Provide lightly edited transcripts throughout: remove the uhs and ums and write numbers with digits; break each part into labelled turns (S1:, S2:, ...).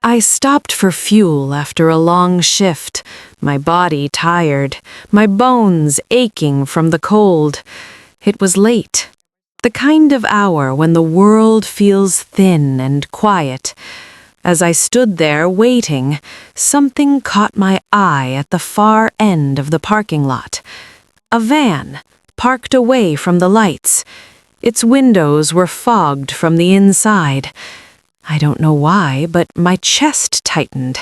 S1: I stopped for fuel after a long shift, my body tired, my bones aching from the cold. It was late, the kind of hour when the world feels thin and quiet. As I stood there waiting, something caught my eye at the far end of the parking lot. A van, parked away from the lights. Its windows were fogged from the inside. I don't know why, but my chest tightened.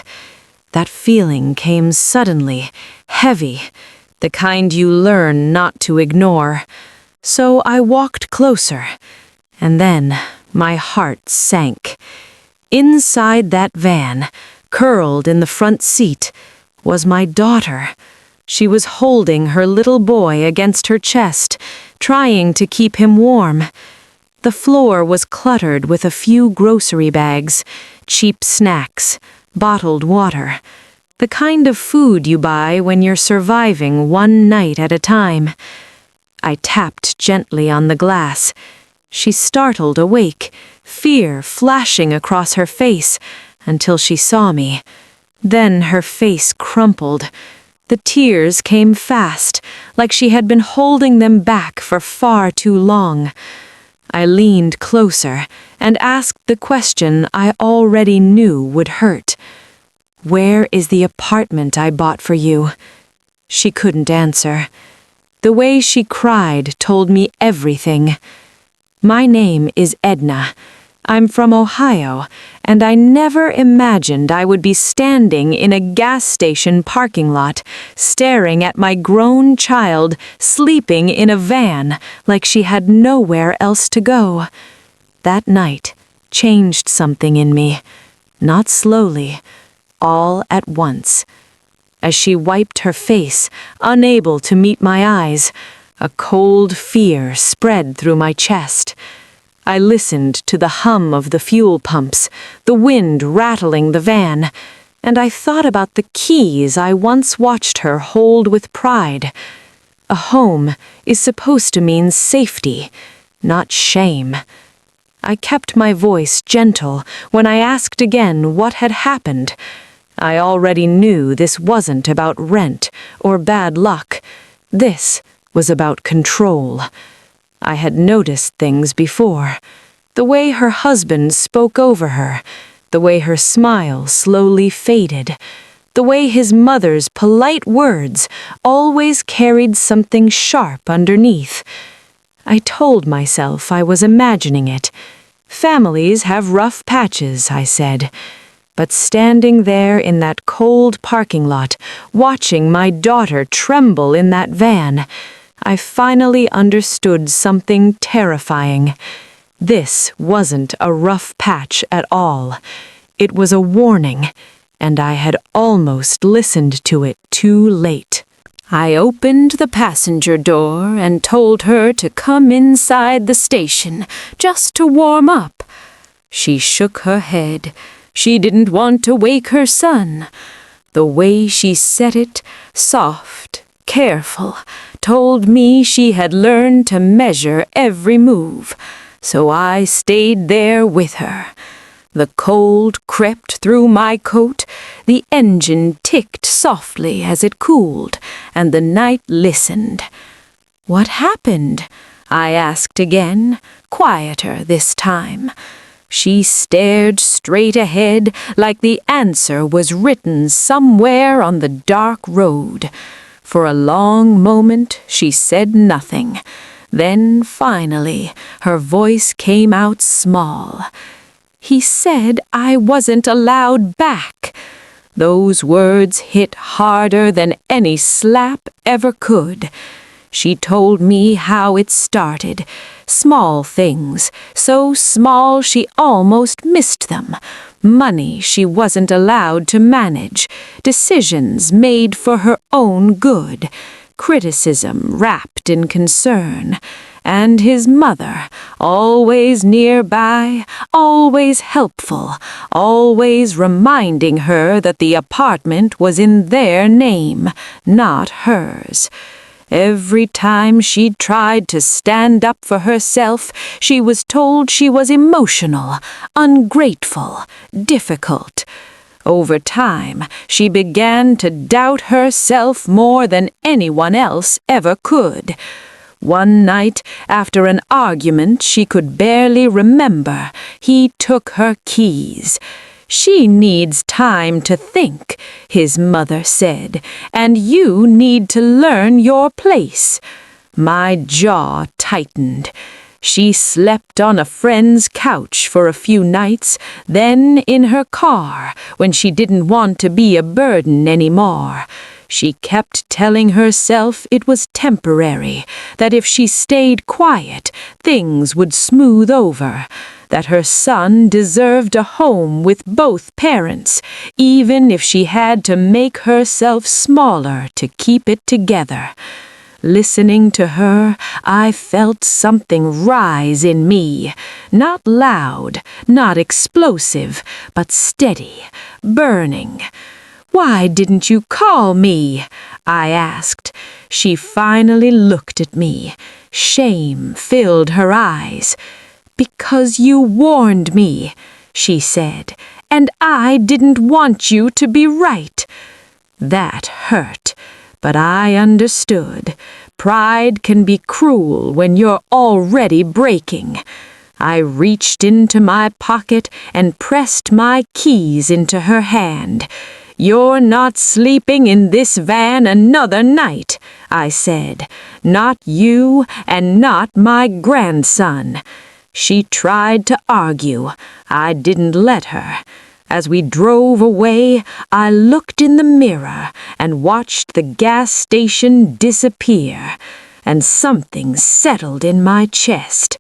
S1: That feeling came suddenly, heavy, the kind you learn not to ignore. So I walked closer, and then my heart sank. Inside that van, curled in the front seat, was my daughter. She was holding her little boy against her chest, trying to keep him warm. The floor was cluttered with a few grocery bags, cheap snacks, bottled water, the kind of food you buy when you're surviving one night at a time. I tapped gently on the glass. She startled awake, fear flashing across her face, until she saw me. Then her face crumpled. The tears came fast, like she had been holding them back for far too long. I leaned closer and asked the question I already knew would hurt. "Where is the apartment I bought for you?" She couldn't answer. The way she cried told me everything. "My name is Edna. I'm from Ohio, and I never imagined I would be standing in a gas station parking lot, staring at my grown child sleeping in a van like she had nowhere else to go." That night changed something in me, not slowly, all at once. As she wiped her face, unable to meet my eyes, a cold fear spread through my chest. I listened to the hum of the fuel pumps, the wind rattling the van, and I thought about the keys I once watched her hold with pride. A home is supposed to mean safety, not shame. I kept my voice gentle when I asked again what had happened. I already knew this wasn't about rent or bad luck. This was about control. I had noticed things before. The way her husband spoke over her, the way her smile slowly faded, the way his mother's polite words always carried something sharp underneath. I told myself I was imagining it. Families have rough patches, I said. But standing there in that cold parking lot, watching my daughter tremble in that van, I finally understood something terrifying. This wasn't a rough patch at all. It was a warning, and I had almost listened to it too late. I opened the passenger door and told her to come inside the station, just to warm up. She shook her head. She didn't want to wake her son. The way she said it, soft, careful, told me she had learned to measure every move. So I stayed there with her. The cold crept through my coat, the engine ticked softly as it cooled, and the night listened. "What happened?" I asked again, quieter this time. She stared straight ahead like the answer was written somewhere on the dark road. For a long moment she said nothing. Then finally her voice came out small. "He said I wasn't allowed back." Those words hit harder than any slap ever could. She told me how it started. Small things, so small she almost missed them. Money she wasn't allowed to manage. Decisions made for her own good. Criticism wrapped in concern. And his mother, always nearby, always helpful, always reminding her that the apartment was in their name, not hers. Every time she tried to stand up for herself, she was told she was emotional, ungrateful, difficult. Over time, she began to doubt herself more than anyone else ever could. One night, after an argument she could barely remember, he took her keys. "She needs time to think," his mother said, "and you need to learn your place." My jaw tightened. She slept on a friend's couch for a few nights, then in her car when she didn't want to be a burden anymore. She kept telling herself it was temporary, that if she stayed quiet, things would smooth over, that her son deserved a home with both parents, even if she had to make herself smaller to keep it together. Listening to her, I felt something rise in me, not loud, not explosive, but steady, burning. "Why didn't you call me?" I asked. She finally looked at me. Shame filled her eyes. "Because you warned me," she said, "and I didn't want you to be right." That hurt. But I understood. Pride can be cruel when you're already breaking. I reached into my pocket and pressed my keys into her hand. "You're not sleeping in this van another night," I said. "Not you and not my grandson." She tried to argue. I didn't let her. As we drove away, I looked in the mirror and watched the gas station disappear, and something settled in my chest.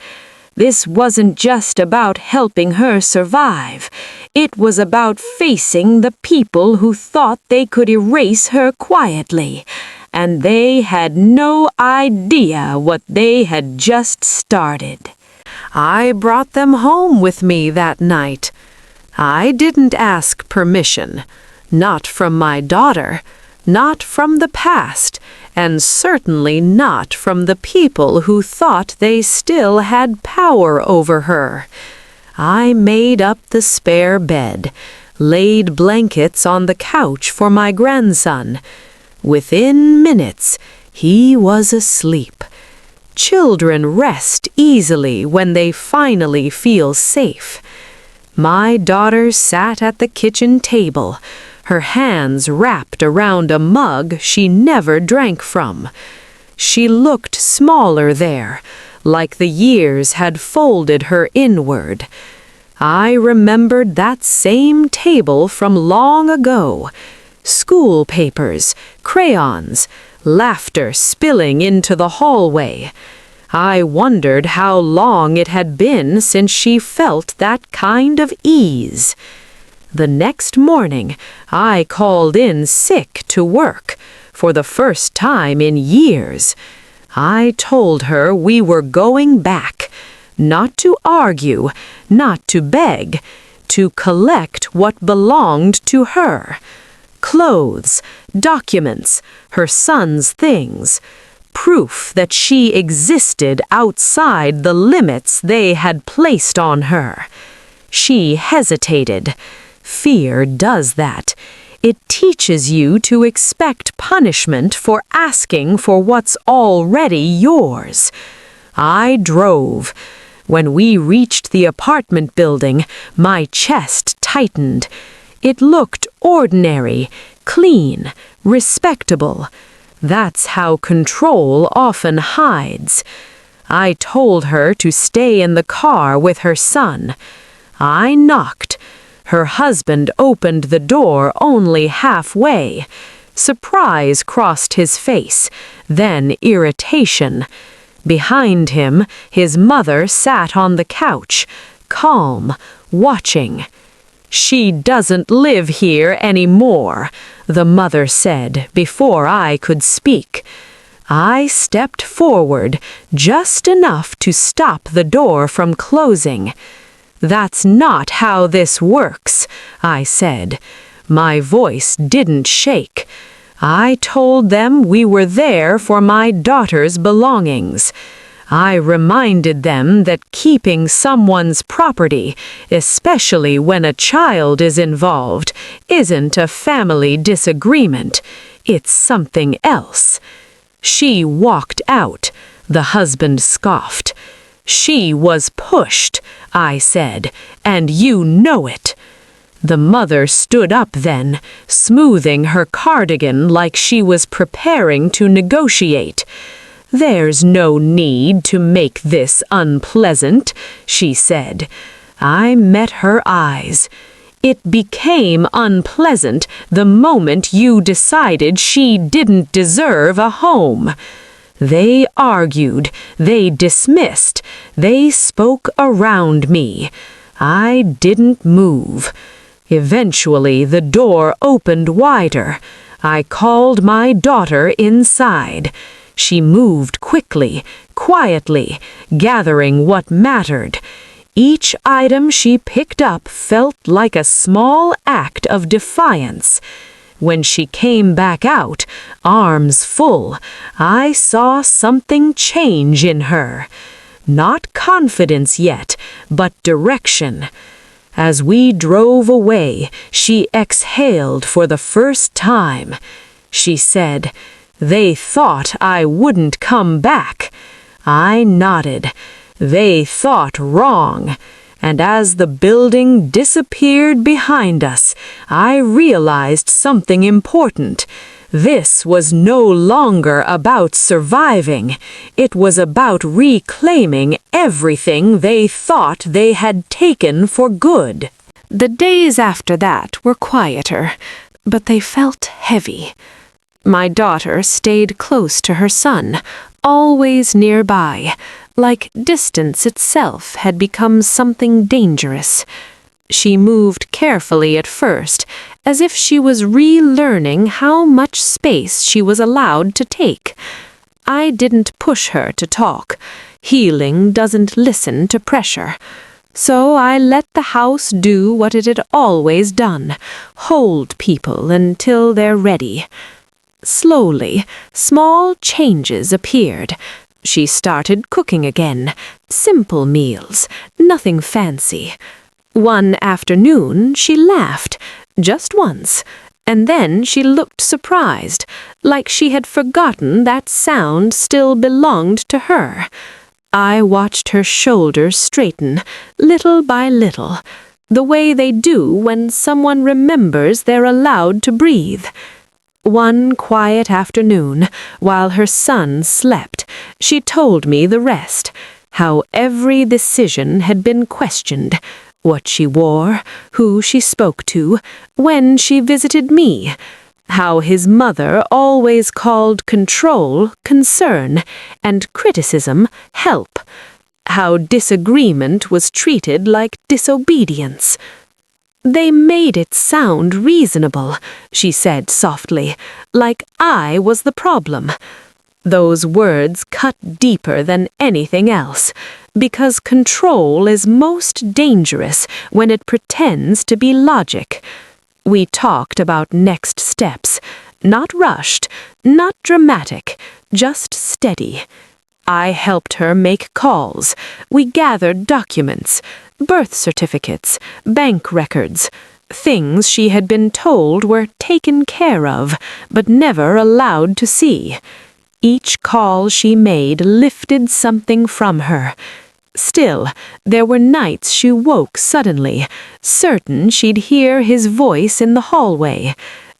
S1: This wasn't just about helping her survive. It was about facing the people who thought they could erase her quietly, and they had no idea what they had just started. I brought them home with me that night. I didn't ask permission, not from my daughter, not from the past, and certainly not from the people who thought they still had power over her. I made up the spare bed, laid blankets on the couch for my grandson. Within minutes, he was asleep. Children rest easily when they finally feel safe. My daughter sat at the kitchen table, her hands wrapped around a mug she never drank from. She looked smaller there, like the years had folded her inward. I remembered that same table from long ago. School papers, crayons, laughter spilling into the hallway. I wondered how long it had been since she felt that kind of ease. The next morning, I called in sick to work, for the first time in years. I told her we were going back, not to argue, not to beg, to collect what belonged to her. Clothes, documents, her son's things. Proof that she existed outside the limits they had placed on her. She hesitated. Fear does that. It teaches you to expect punishment for asking for what's already yours. I drove. When we reached the apartment building, my chest tightened. It looked ordinary, clean, respectable. That's how control often hides. I told her to stay in the car with her son. I knocked. Her husband opened the door only halfway. Surprise crossed his face, then irritation. Behind him, his mother sat on the couch, calm, watching. "She doesn't live here anymore," the mother said before I could speak. I stepped forward, just enough to stop the door from closing. "That's not how this works," I said. My voice didn't shake. I told them we were there for my daughter's belongings. I reminded them that keeping someone's property, especially when a child is involved, isn't a family disagreement. It's something else. She walked out. The husband scoffed. She was pushed, I said, and you know it. The mother stood up then, smoothing her cardigan like she was preparing to negotiate. There's no need to make this unpleasant, she said. I met her eyes. It became unpleasant the moment you decided she didn't deserve a home. They argued, they dismissed, they spoke around me. I didn't move. Eventually, the door opened wider. I called my daughter inside. She moved quickly, quietly, gathering what mattered. Each item she picked up felt like a small act of defiance. When she came back out, arms full, I saw something change in her. Not confidence yet, but direction. As we drove away, she exhaled for the first time. She said, "They thought I wouldn't come back." I nodded. They thought wrong. And as the building disappeared behind us, I realized something important. This was no longer about surviving. It was about reclaiming everything they thought they had taken for good. The days after that were quieter, but they felt heavy. My daughter stayed close to her son, always nearby, like distance itself had become something dangerous. She moved carefully at first, as if she was relearning how much space she was allowed to take. I didn't push her to talk. Healing doesn't listen to pressure. So I let the house do what it had always done, hold people until they're ready. Slowly, small changes appeared. She started cooking again, simple meals, nothing fancy. One afternoon, she laughed, just once, and then she looked surprised, like she had forgotten that sound still belonged to her. I watched her shoulders straighten, little by little, the way they do when someone remembers they're allowed to breathe. One quiet afternoon, while her son slept, she told me the rest, how every decision had been questioned, what she wore, who she spoke to, when she visited me, how his mother always called control concern and criticism help, how disagreement was treated like disobedience. They made it sound reasonable, she said softly, like I was the problem. Those words cut deeper than anything else, because control is most dangerous when it pretends to be logic. We talked about next steps, not rushed, not dramatic, just steady. I helped her make calls. We gathered documents, birth certificates, bank records, things she had been told were taken care of, but never allowed to see. Each call she made lifted something from her. Still, there were nights she woke suddenly, certain she'd hear his voice in the hallway.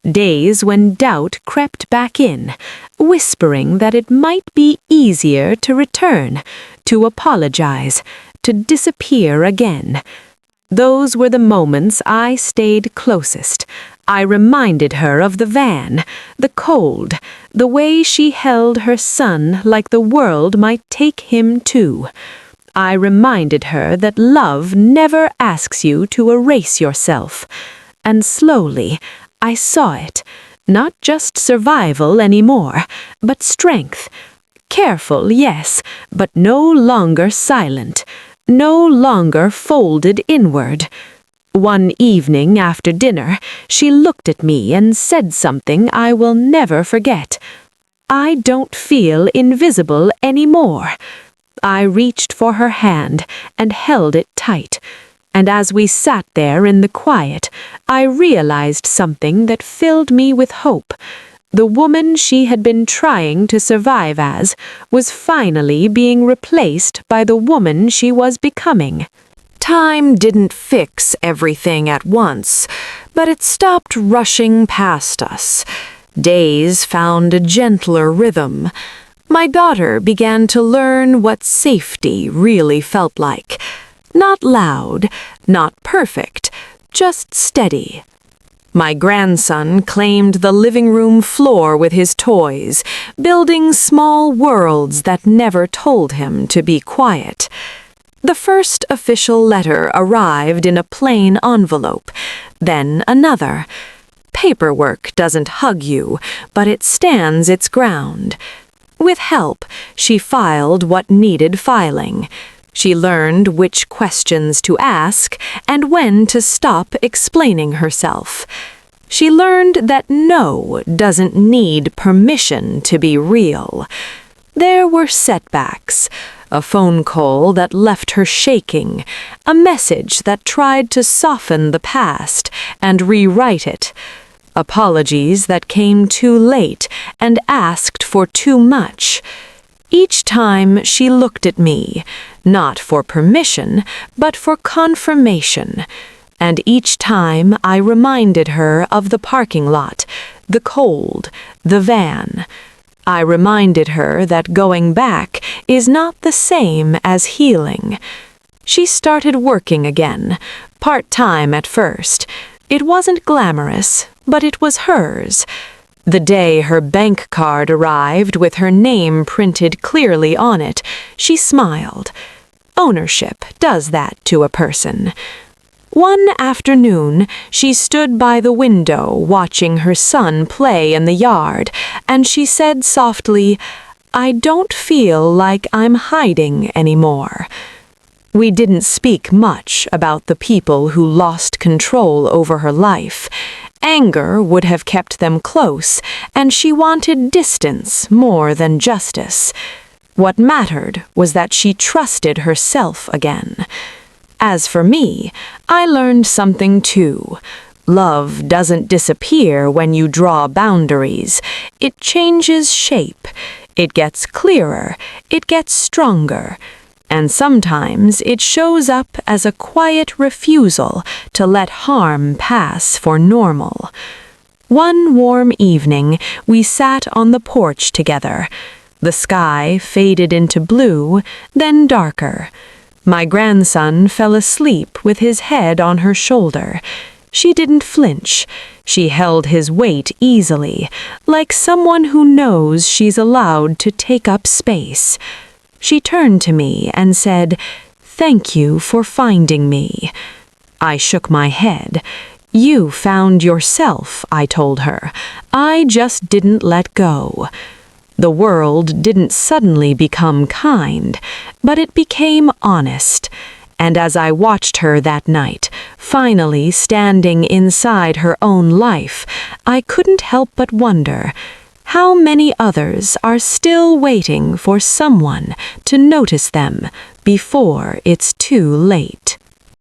S1: Days when doubt crept back in, whispering that it might be easier to return, to apologize, to disappear again. Those were the moments I stayed closest. I reminded her of the van, the cold, the way she held her son like the world might take him too. I reminded her that love never asks you to erase yourself. And slowly, I saw it, not just survival anymore, but strength. Careful, yes, but no longer silent, no longer folded inward. One evening after dinner, she looked at me and said something I will never forget. I don't feel invisible anymore. I reached for her hand and held it tight, and as we sat there in the quiet, I realized something that filled me with hope. The woman she had been trying to survive as was finally being replaced by the woman she was becoming. Time didn't fix everything at once, but it stopped rushing past us. Days found a gentler rhythm. My daughter began to learn what safety really felt like. Not loud, not perfect, just steady. My grandson claimed the living room floor with his toys, building small worlds that never told him to be quiet. The first official letter arrived in a plain envelope, then another. Paperwork doesn't hug you, but it stands its ground. With help, she filed what needed filing. She learned which questions to ask and when to stop explaining herself. She learned that no doesn't need permission to be real. There were setbacks, a phone call that left her shaking, a message that tried to soften the past and rewrite it, apologies that came too late and asked for too much. Each time she looked at me, not for permission, but for confirmation. And each time I reminded her of the parking lot, the cold, the van. I reminded her that going back is not the same as healing. She started working again, part-time at first. It wasn't glamorous, but it was hers. The day her bank card arrived with her name printed clearly on it, she smiled. Ownership does that to a person. One afternoon, she stood by the window watching her son play in the yard, and she said softly, "I don't feel like I'm hiding anymore." We didn't speak much about the people who lost control over her life. Anger would have kept them close, and she wanted distance more than justice. What mattered was that she trusted herself again. As for me, I learned something too. Love doesn't disappear when you draw boundaries. It changes shape. It gets clearer. It gets stronger. And sometimes it shows up as a quiet refusal to let harm pass for normal. One warm evening, we sat on the porch together. The sky faded into blue, then darker. My grandson fell asleep with his head on her shoulder. She didn't flinch. She held his weight easily, like someone who knows she's allowed to take up space. She turned to me and said, "Thank you for finding me." I shook my head. "You found yourself," I told her. "I just didn't let go." The world didn't suddenly become kind, but it became honest. And as I watched her that night, finally standing inside her own life, I couldn't help but wonder, how many others are still waiting for someone to notice them before it's too late?